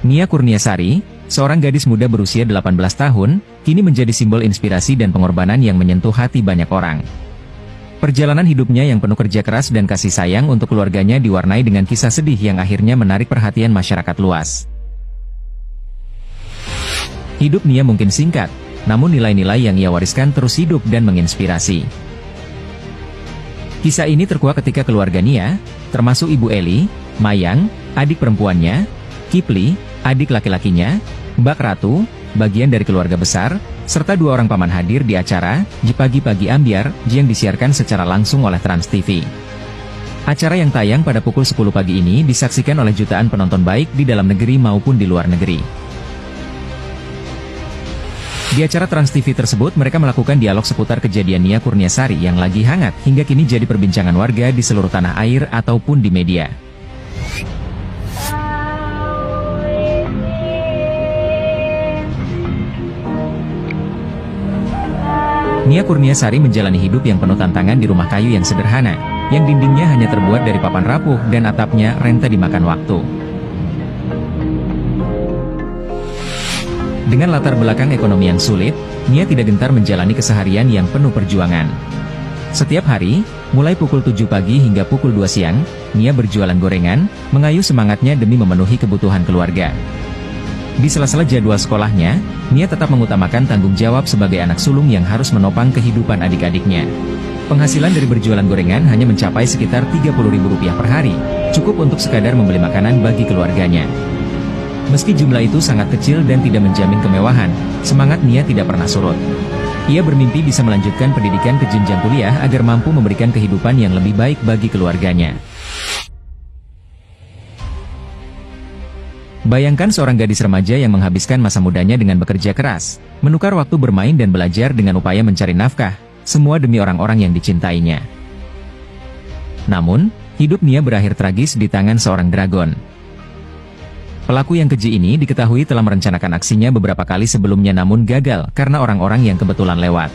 Nia Kurniasari, seorang gadis muda berusia 18 tahun, kini menjadi simbol inspirasi dan pengorbanan yang menyentuh hati banyak orang. Perjalanan hidupnya yang penuh kerja keras dan kasih sayang untuk keluarganya diwarnai dengan kisah sedih yang akhirnya menarik perhatian masyarakat luas. Hidup Nia mungkin singkat, namun nilai-nilai yang ia wariskan terus hidup dan menginspirasi. Kisah ini terkuak ketika keluarga Nia, termasuk Ibu Eli, Mayang, adik perempuannya, Kipli, adik laki-lakinya, Mbak Ratu, bagian dari keluarga besar, serta 2 orang paman hadir di acara Pagi-Pagi Ambyar yang disiarkan secara langsung oleh Trans TV. Acara yang tayang pada pukul 10 pagi ini disaksikan oleh jutaan penonton baik di dalam negeri maupun di luar negeri. Di acara Trans TV tersebut mereka melakukan dialog seputar kejadian Nia Kurniasari yang lagi hangat hingga kini jadi perbincangan warga di seluruh tanah air ataupun di media. Nia Kurniasari menjalani hidup yang penuh tantangan di rumah kayu yang sederhana, yang dindingnya hanya terbuat dari papan rapuh dan atapnya renta dimakan waktu. Dengan latar belakang ekonomi yang sulit, Nia tidak gentar menjalani keseharian yang penuh perjuangan. Setiap hari, mulai pukul 7 pagi hingga pukul 2 siang, Nia berjualan gorengan, mengayuh semangatnya demi memenuhi kebutuhan keluarga. Di sela-sela jadwal sekolahnya, Nia tetap mengutamakan tanggung jawab sebagai anak sulung yang harus menopang kehidupan adik-adiknya. Penghasilan dari berjualan gorengan hanya mencapai sekitar Rp30.000 per hari, cukup untuk sekadar membeli makanan bagi keluarganya. Meski jumlah itu sangat kecil dan tidak menjamin kemewahan, semangat Nia tidak pernah surut. Ia bermimpi bisa melanjutkan pendidikan ke jenjang kuliah agar mampu memberikan kehidupan yang lebih baik bagi keluarganya. Bayangkan seorang gadis remaja yang menghabiskan masa mudanya dengan bekerja keras, menukar waktu bermain dan belajar dengan upaya mencari nafkah, semua demi orang-orang yang dicintainya. Namun, hidup Nia berakhir tragis di tangan seorang dragon. Pelaku yang keji ini diketahui telah merencanakan aksinya beberapa kali sebelumnya namun gagal karena orang-orang yang kebetulan lewat.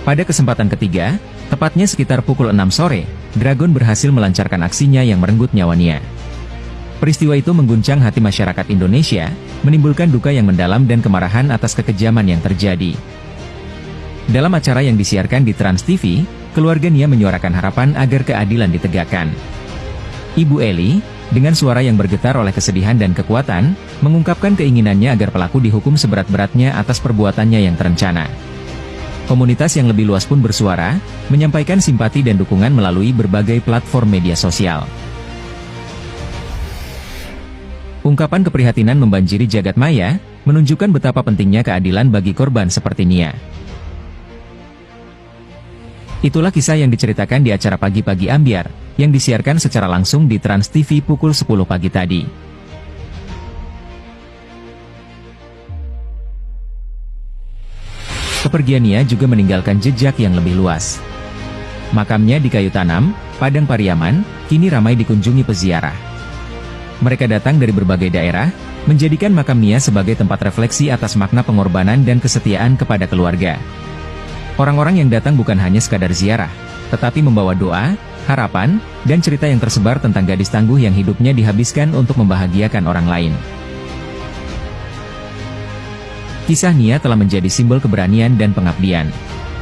Pada kesempatan ketiga, tepatnya sekitar pukul 6 sore, dragon berhasil melancarkan aksinya yang merenggut nyawa Nia. Peristiwa itu mengguncang hati masyarakat Indonesia, menimbulkan duka yang mendalam dan kemarahan atas kekejaman yang terjadi. Dalam acara yang disiarkan di Trans TV, keluarga Nia menyuarakan harapan agar keadilan ditegakkan. Ibu Eli, dengan suara yang bergetar oleh kesedihan dan kekuatan, mengungkapkan keinginannya agar pelaku dihukum seberat-beratnya atas perbuatannya yang terencana. Komunitas yang lebih luas pun bersuara, menyampaikan simpati dan dukungan melalui berbagai platform media sosial. Ungkapan keprihatinan membanjiri jagat maya, menunjukkan betapa pentingnya keadilan bagi korban seperti Nia. Itulah kisah yang diceritakan di acara Pagi-Pagi Ambyar, yang disiarkan secara langsung di Trans TV pukul 10 pagi tadi. Kepergian Nia juga meninggalkan jejak yang lebih luas. Makamnya di Kayu Tanam, Padang Pariaman, kini ramai dikunjungi peziarah. Mereka datang dari berbagai daerah, menjadikan makam Nia sebagai tempat refleksi atas makna pengorbanan dan kesetiaan kepada keluarga. Orang-orang yang datang bukan hanya sekadar ziarah, tetapi membawa doa, harapan, dan cerita yang tersebar tentang gadis tangguh yang hidupnya dihabiskan untuk membahagiakan orang lain. Kisah Nia telah menjadi simbol keberanian dan pengabdian.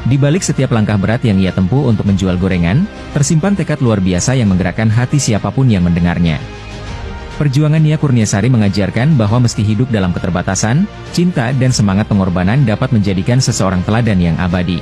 Di balik setiap langkah berat yang ia tempuh untuk menjual gorengan, tersimpan tekad luar biasa yang menggerakkan hati siapapun yang mendengarnya. Perjuangan Nia Kurniasari mengajarkan bahwa meski hidup dalam keterbatasan, cinta dan semangat pengorbanan dapat menjadikan seseorang teladan yang abadi.